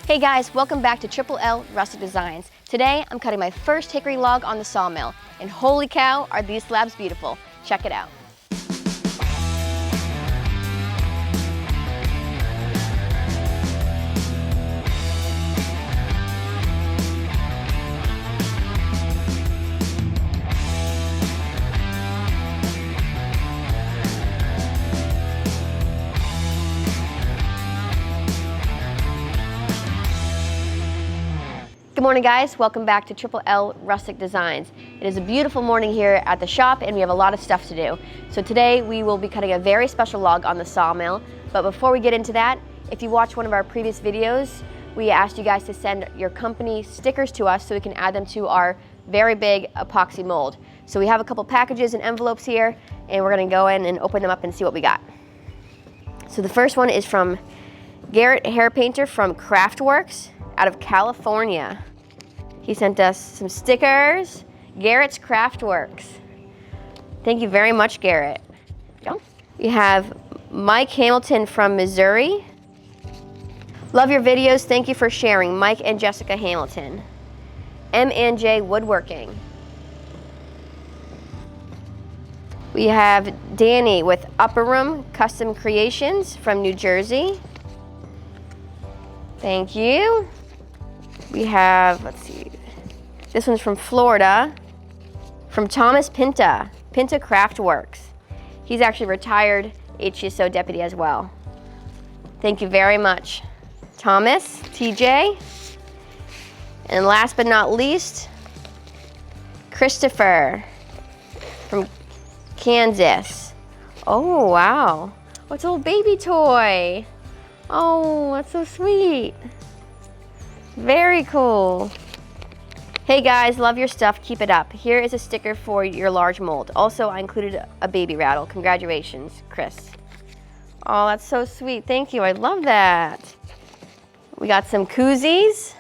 Hey guys, welcome back to Triple L Rustic Designs. Today I'm cutting my first hickory log on the sawmill, and holy cow, are these slabs beautiful. Check it out. Good morning guys, welcome back to Triple L Rustic Designs. It is a beautiful morning here at the shop and we have a lot of stuff to do. So today we will be cutting a very special log on the sawmill. But before we get into that, if you watched one of our previous videos, we asked you guys to send your company stickers to us so we can add them to our very big epoxy mold. So we have a couple packages and envelopes here and we're gonna go in and open them up and see what we got. So the first one is from Garrett Hair Painter from Craftworks out of California. He sent us some stickers, Garrett's Craftworks. Thank you very much, Garrett. Go. We have Mike Hamilton from Missouri. Love your videos, thank you for sharing, Mike and Jessica Hamilton. M&J Woodworking. We have Danny with Upper Room Custom Creations from New Jersey. Thank you. We have, let's see, this one's from Florida, from Thomas Pinta, Pinta Craftworks. He's actually retired HSO deputy as well. Thank you very much, Thomas, TJ. And last but not least, Christopher from Kansas. Oh, wow. Oh, it's a little baby toy. Oh, that's so sweet. Very cool. Hey guys, love your stuff, keep it up. Here is a sticker for your large mold. Also, I included a baby rattle. Congratulations, Chris. Oh, that's so sweet, thank you, I love that. We got some koozies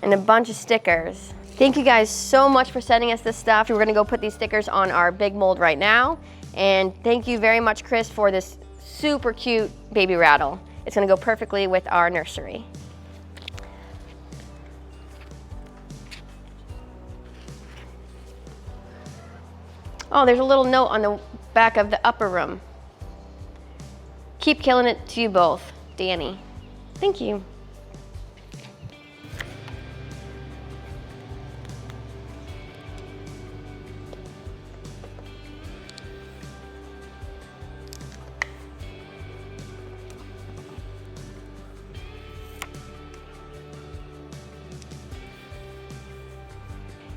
and a bunch of stickers. Thank you guys so much for sending us this stuff. We're gonna go put these stickers on our big mold right now. And thank you very much, Chris, for this super cute baby rattle. It's gonna go perfectly with our nursery. Oh, there's a little note on the back of the upper room. Keep killing it to you both, Danny. Thank you.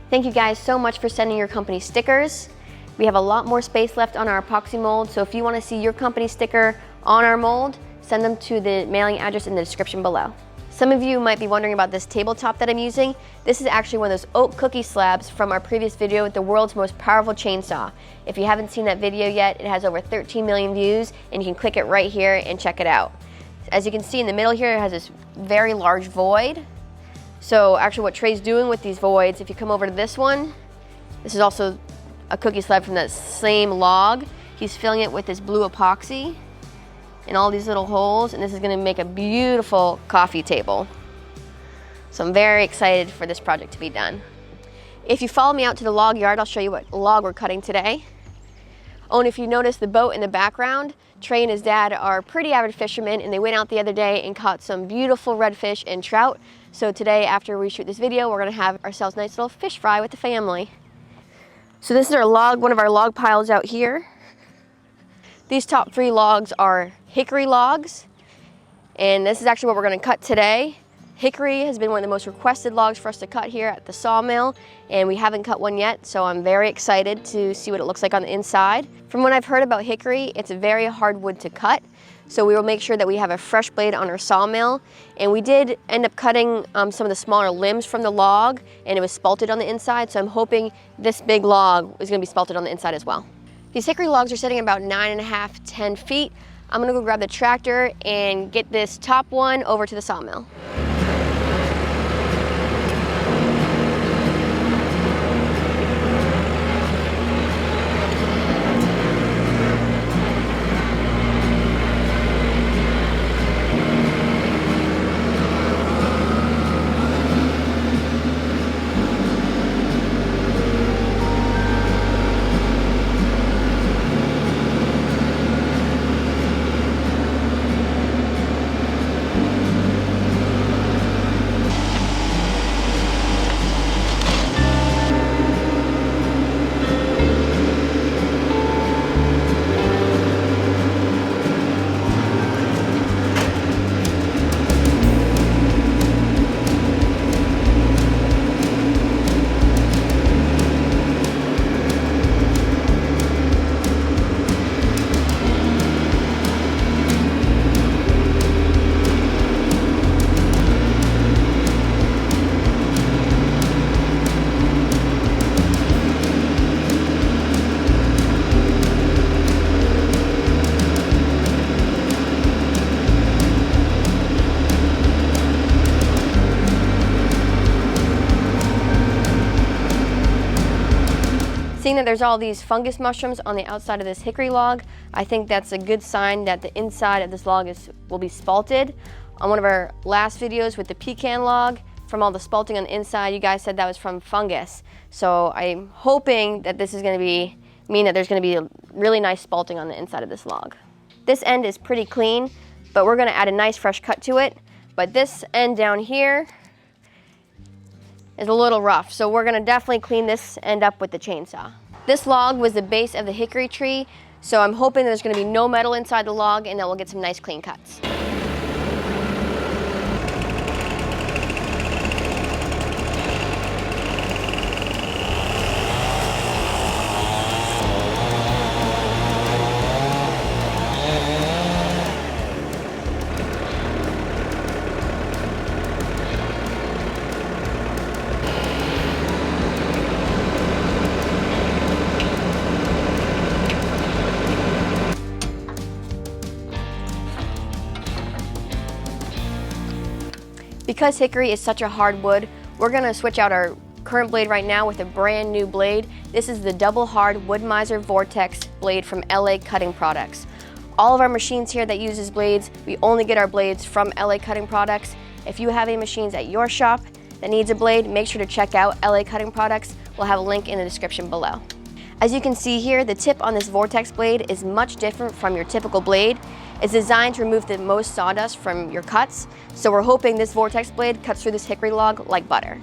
Thank you guys so much for sending your company stickers. We have a lot more space left on our epoxy mold, so if you want to see your company sticker on our mold, send them to the mailing address in the description below. Some of you might be wondering about this tabletop that I'm using. This is actually one of those oak cookie slabs from our previous video with the world's most powerful chainsaw. If you haven't seen that video yet, it has over 13 million views, and you can click it right here and check it out. As you can see in the middle here, it has this very large void. So actually what Trey's doing with these voids, if you come over to this one, this is also a cookie slab from that same log. He's filling it with this blue epoxy in all these little holes, and this is gonna make a beautiful coffee table. So I'm very excited for this project to be done. If you follow me out to the log yard, I'll show you what log we're cutting today. Oh, and if you notice the boat in the background, Trey and his dad are pretty avid fishermen, and they went out the other day and caught some beautiful redfish and trout. So today, after we shoot this video, we're gonna have ourselves a nice little fish fry with the family. So this is our log, one of our log piles out here. These top 3 logs are hickory logs, and this is actually what we're gonna cut today. Hickory has been one of the most requested logs for us to cut here at the sawmill, and we haven't cut one yet, so I'm very excited to see what it looks like on the inside. From what I've heard about hickory, it's a very hard wood to cut, so we will make sure that we have a fresh blade on our sawmill. And we did end up cutting some of the smaller limbs from the log, and it was spalted on the inside, so I'm hoping this big log is gonna be spalted on the inside as well. These hickory logs are sitting about 9.5, 10 feet. I'm gonna go grab the tractor and get this top one over to the sawmill. Seeing that there's all these fungus mushrooms on the outside of this hickory log, I think that's a good sign that the inside of this log will be spalted. On one of our last videos with the pecan log, from all the spalting on the inside, you guys said that was from fungus. So I'm hoping that this is going to mean that there's going to be a really nice spalting on the inside of this log. This end is pretty clean, but we're going to add a nice fresh cut to it. But this end down here is a little rough, so we're going to definitely clean this end up with the chainsaw. This log was the base of the hickory tree, so I'm hoping there's going to be no metal inside the log and that we'll get some nice clean cuts. Because hickory is such a hard wood, we're going to switch out our current blade right now with a brand new blade. This is the double hard Wood-Mizer Vortex blade from LA Cutting Products. All of our machines here that uses blades, we only get our blades from LA Cutting Products. If you have any machines at your shop that needs a blade, make sure to check out LA Cutting Products. We'll have a link in the description below. As you can see here, the tip on this Vortex blade is much different from your typical blade. It's designed to remove the most sawdust from your cuts, so we're hoping this Vortex blade cuts through this hickory log like butter.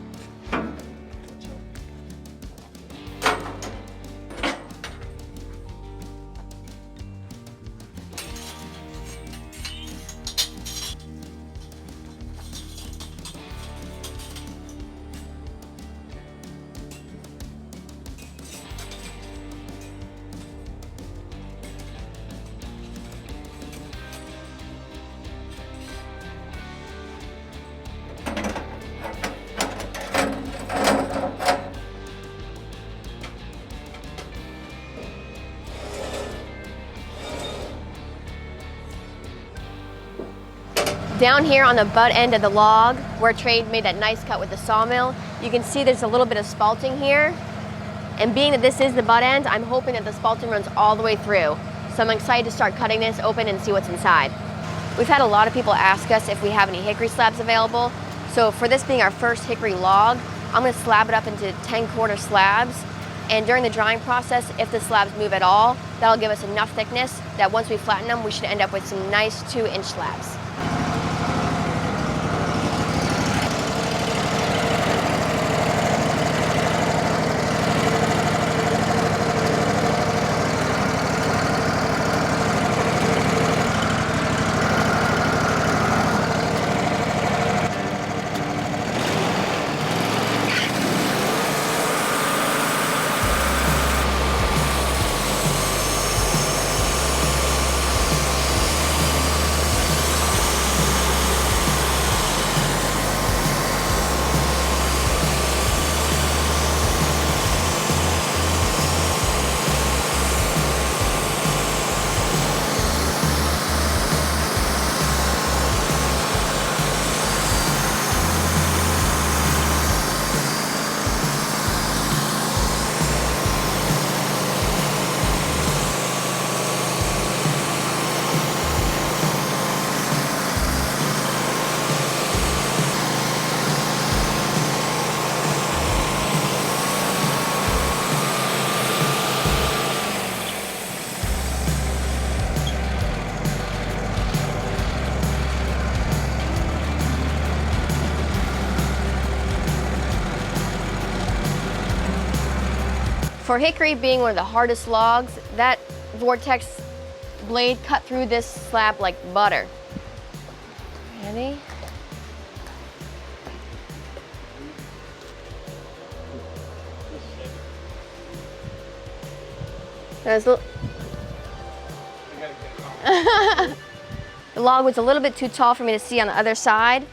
Down here on the butt end of the log, where Trade made that nice cut with the sawmill, you can see there's a little bit of spalting here. And being that this is the butt end, I'm hoping that the spalting runs all the way through. So I'm excited to start cutting this open and see what's inside. We've had a lot of people ask us if we have any hickory slabs available. So for this being our first hickory log, I'm going to slab it up into 10-quarter slabs. And during the drying process, if the slabs move at all, that'll give us enough thickness that once we flatten them, we should end up with some nice 2-inch slabs. For hickory being one of the hardest logs, that Vortex blade cut through this slab like butter. Ready? The log was a little bit too tall for me to see on the other side,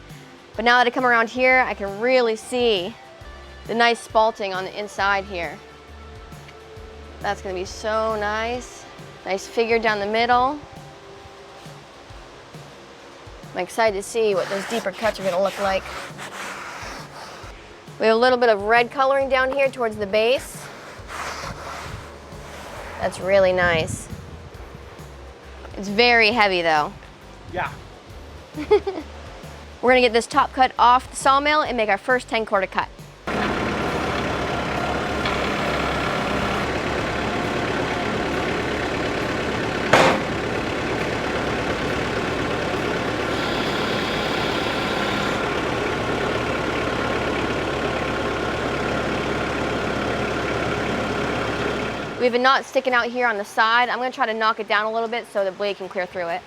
but now that I come around here, I can really see the nice spalting on the inside here. That's gonna be so nice. Nice figure down the middle. I'm excited to see what those deeper cuts are gonna look like. We have a little bit of red coloring down here towards the base. That's really nice. It's very heavy though. Yeah. We're gonna get this top cut off the sawmill and make our first 10-quarter cut. We have a knot sticking out here on the side. I'm gonna try to knock it down a little bit so the blade can clear through it.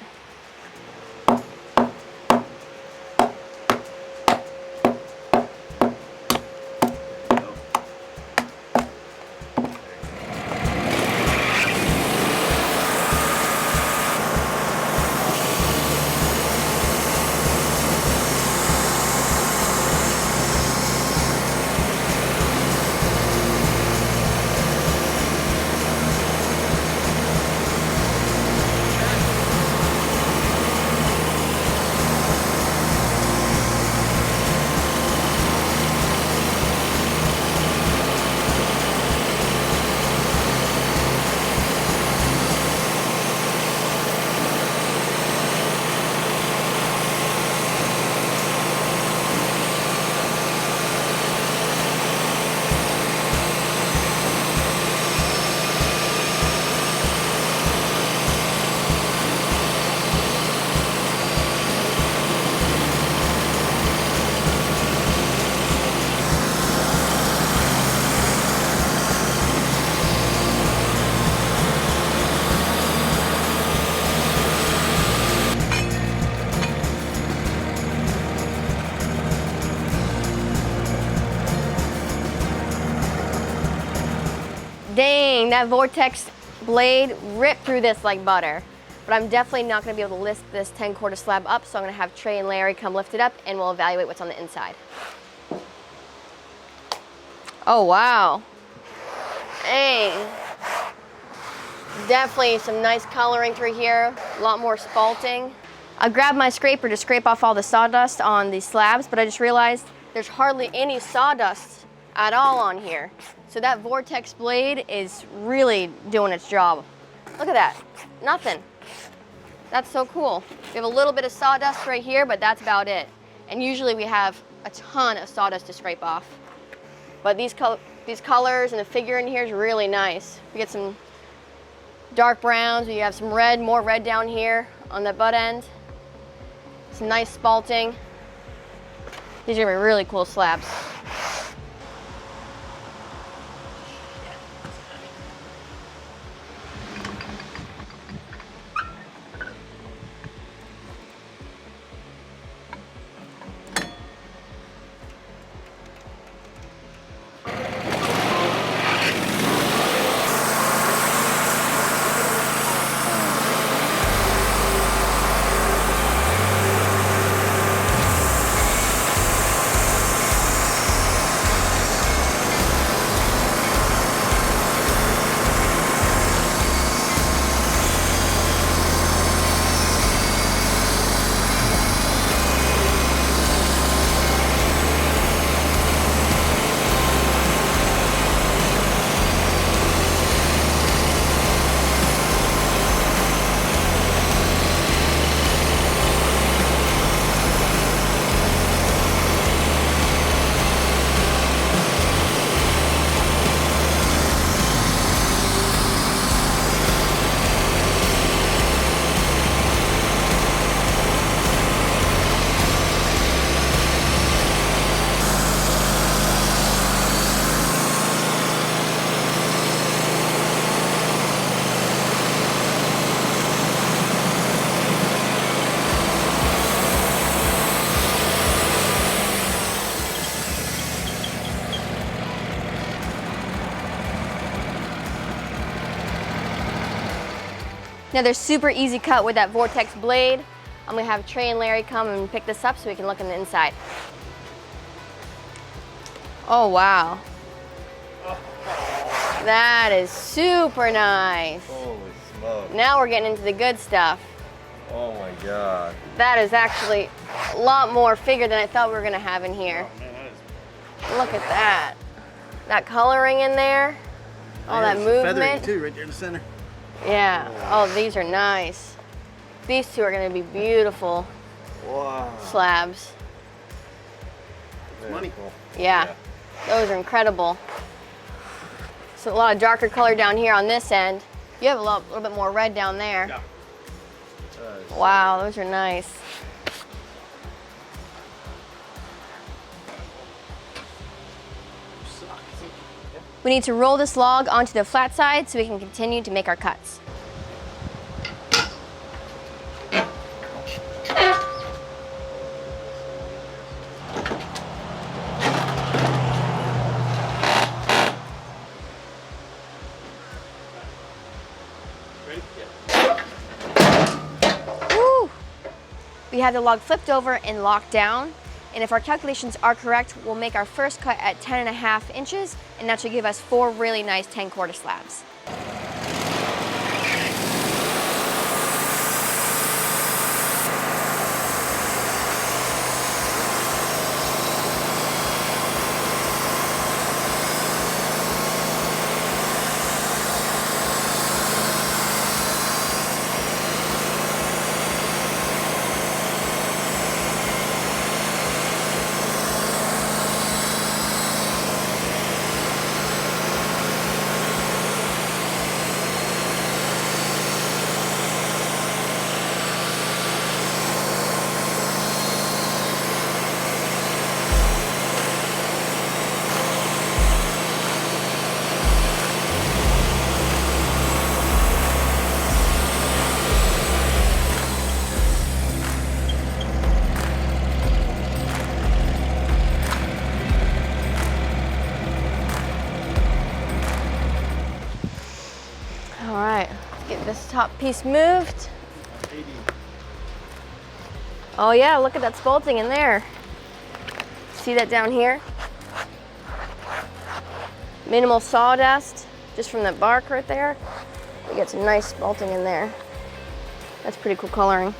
Dang, that vortex blade ripped through this like butter. But I'm definitely not gonna be able to lift this 10-quarter slab up, so I'm gonna have Trey and Larry come lift it up and we'll evaluate what's on the inside. Oh, wow. Dang. Definitely some nice coloring through here, a lot more spalting. I grabbed my scraper to scrape off all the sawdust on the slabs, but I just realized there's hardly any sawdust at all on here. So that vortex blade is really doing its job. Look at that, nothing. That's so cool. We have a little bit of sawdust right here, but that's about it. And usually we have a ton of sawdust to scrape off. But these colors and the figure in here is really nice. We get some dark browns, you have some red, more red down here on the butt end. Some nice spalting. These are gonna be really cool slabs. Now they're super easy cut with that vortex blade. I'm gonna have Trey and Larry come and pick this up so we can look on the inside. Oh, wow. That is super nice. Holy smoke. Now we're getting into the good stuff. Oh my God. That is actually a lot more figure than I thought we were gonna have in here. Oh, man, that is... Look at that. That coloring in there. All that movement. too, right there in the center. Yeah. Oh, these are nice. These two are going to be beautiful Wow. slabs. Very Money. cool. Yeah. Those are incredible. So a lot of darker color down here on this end. You have a little bit more red down there. Yeah. Wow, those are nice. We need to roll this log onto the flat side so we can continue to make our cuts. Woo! We have the log flipped over and locked down. And if our calculations are correct, we'll make our first cut at 10.5 inches, and that should give us 4 really nice 10-quarter slabs. All right, let's get this top piece moved. Oh yeah, look at that spalting in there. See that down here? Minimal sawdust, just from that bark right there. We get some nice spalting in there. That's pretty cool coloring.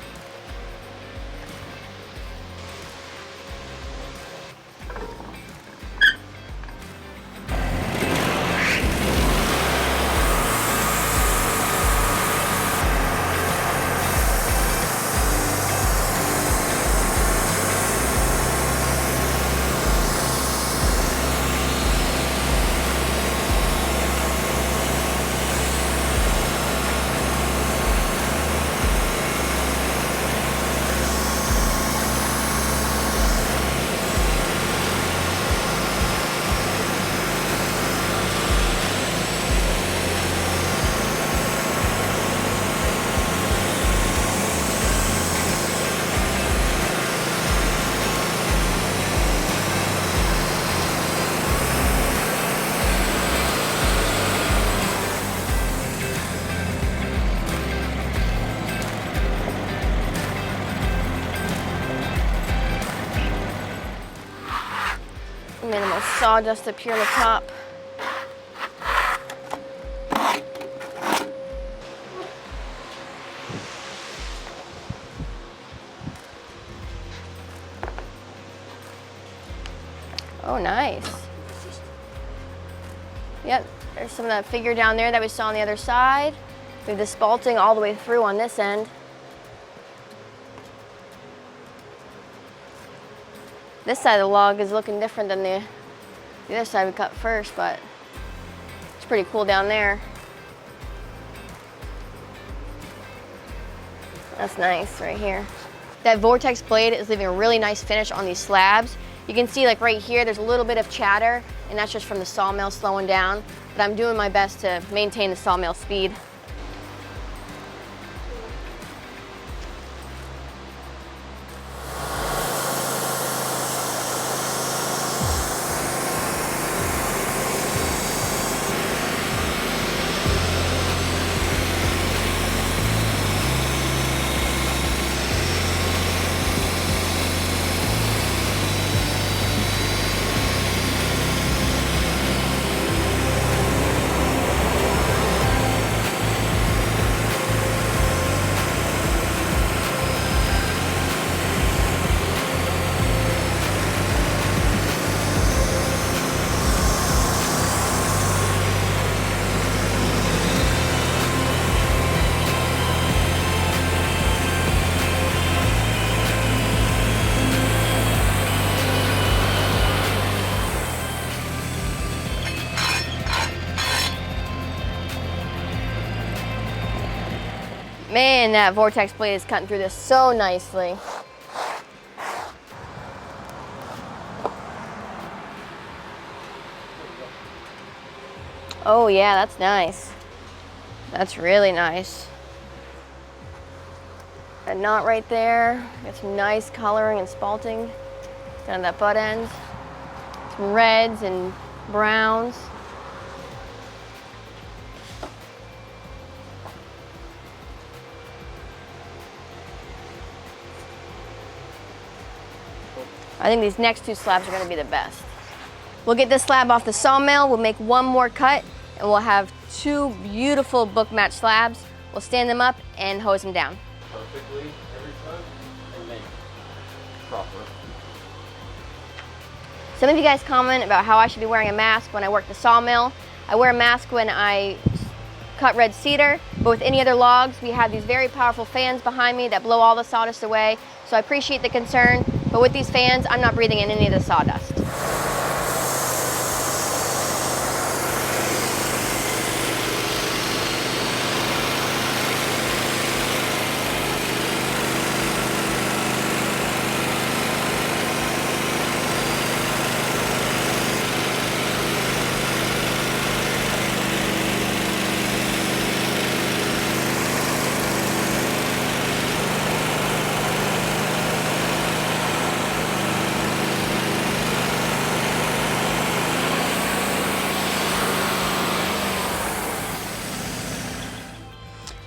Minimal sawdust up here on the top. Oh, nice. Yep, there's some of that figure down there that we saw on the other side. We have the spalting all the way through on this end. This side of the log is looking different than the other side we cut first, but it's pretty cool down there. That's nice right here. That vortex blade is leaving a really nice finish on these slabs. You can see like right here, there's a little bit of chatter, and that's just from the sawmill slowing down, but I'm doing my best to maintain the sawmill speed. And that vortex blade is cutting through this so nicely. Oh yeah, that's nice. That's really nice. A knot right there. Got some nice coloring and spalting down that butt end. Some reds and browns. I think these next two slabs are going to be the best. We'll get this slab off the sawmill, we'll make one more cut, and we'll have two beautiful book match slabs. We'll stand them up and hose them down. Perfectly every time and make proper. Some of you guys comment about how I should be wearing a mask when I work the sawmill. I wear a mask when I cut red cedar, but with any other logs, we have these very powerful fans behind me that blow all the sawdust away. So I appreciate the concern, but with these fans, I'm not breathing in any of the sawdust.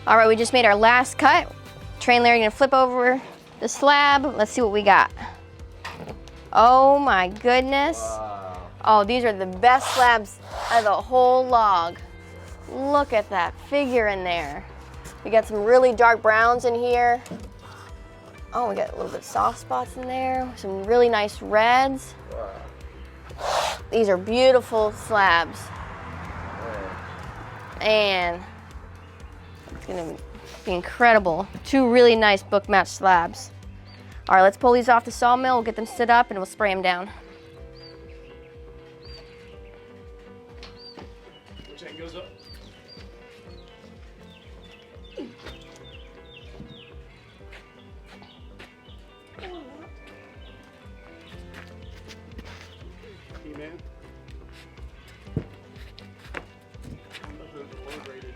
All right, we just made our last cut. Train layer, gonna flip over the slab. Let's see what we got. Oh my goodness. Wow. Oh, these are the best slabs of the whole log. Look at that figure in there. We got some really dark browns in here. Oh, we got a little bit of soft spots in there. Some really nice reds. Wow. These are beautiful slabs. Man. And it's gonna be incredible. Two really nice book match slabs. All right, let's pull these off the sawmill. We'll get them stood up and we'll spray them down. Which end goes up? E-man. Those are low rated.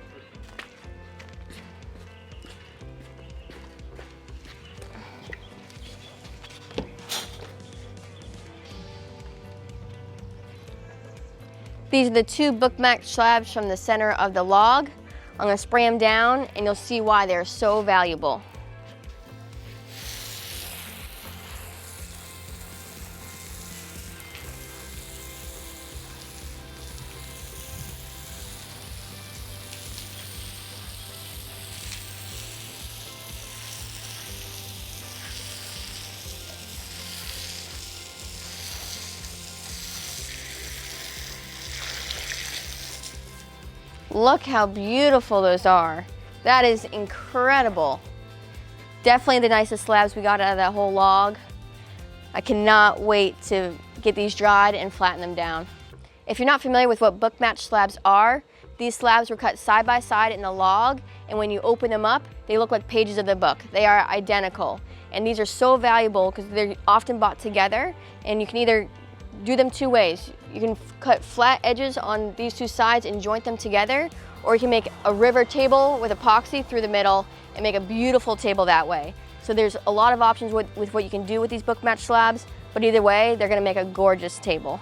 These are the two book match slabs from the center of the log. I'm gonna spray them down and you'll see why they're so valuable. Look how beautiful those are. That is incredible. Definitely the nicest slabs we got out of that whole log. I cannot wait to get these dried and flatten them down. If you're not familiar with what book match slabs are, these slabs were cut side by side in the log, and when you open them up, they look like pages of the book. They are identical. And these are so valuable because they're often bought together, and you can either do them two ways. You can cut flat edges on these two sides and joint them together, or you can make a river table with epoxy through the middle and make a beautiful table that way. So there's a lot of options with what you can do with these book match slabs, but either way, they're gonna make a gorgeous table.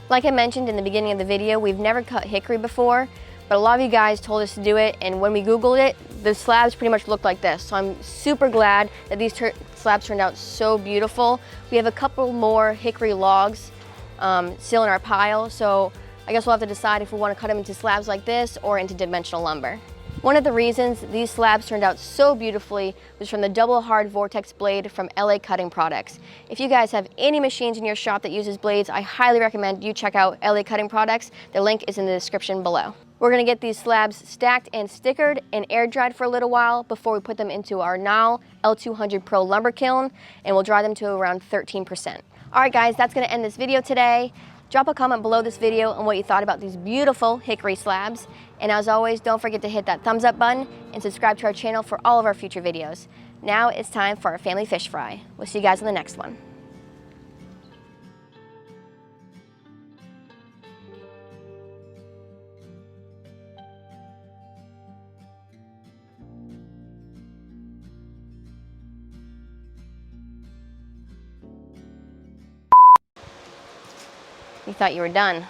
Like I mentioned in the beginning of the video, we've never cut hickory before, but a lot of you guys told us to do it, and when we Googled it, the slabs pretty much looked like this. So I'm super glad that these slabs turned out so beautiful. We have a couple more hickory logs still in our pile, so I guess we'll have to decide if we want to cut them into slabs like this or into dimensional lumber. One of the reasons these slabs turned out so beautifully was from the double hard vortex blade from LA Cutting Products. If you guys have any machines in your shop that uses blades, I highly recommend you check out LA Cutting Products. The link is in the description below. We're going to get these slabs stacked and stickered and air dried for a little while before we put them into our Nyle L200 Pro lumber kiln, and we'll dry them to around 13%. All right guys, that's gonna end this video today. Drop a comment below this video on what you thought about these beautiful hickory slabs. And as always, don't forget to hit that thumbs up button and subscribe to our channel for all of our future videos. Now it's time for our family fish fry. We'll see you guys on the next one. You thought you were done.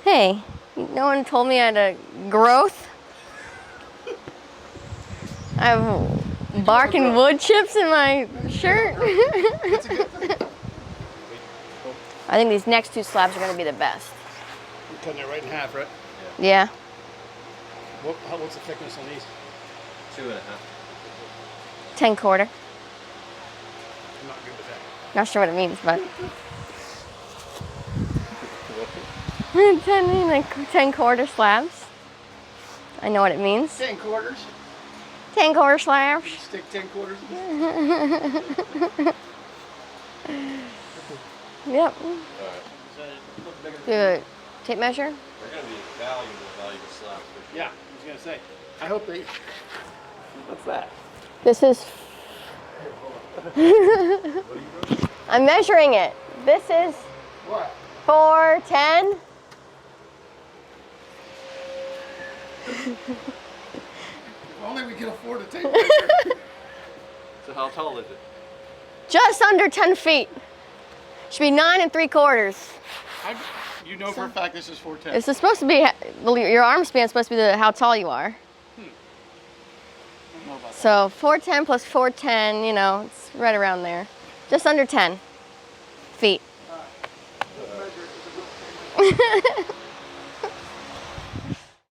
Hey, no one told me I had a growth. I have bark and wood chips in my shirt. I think these next two slabs are going to be the best. You're cutting it right in half, right? Yeah. What's the thickness on these? 2.5. 10/4. I'm not good with that. Not sure what it means, but 10/4 slabs. I know what it means. 10 quarters. 10/4 slabs. Stick 10 quarters in this. Yep. All right. Do a tape measure. They're going to be valuable slabs. For sure. Yeah, I was gonna say. I hope they. What's that? This is. I'm measuring it. This is What? 410. If only we could afford a tape measure. So how tall is it? Just under 10 feet. Should be 9 3/4. You know for a fact this is 410. This is supposed to be, your arm span is supposed to be how tall you are. I don't know about that. So 410 plus 410, you know, it's right around there. Just under 10 feet. All right. Let's measure it.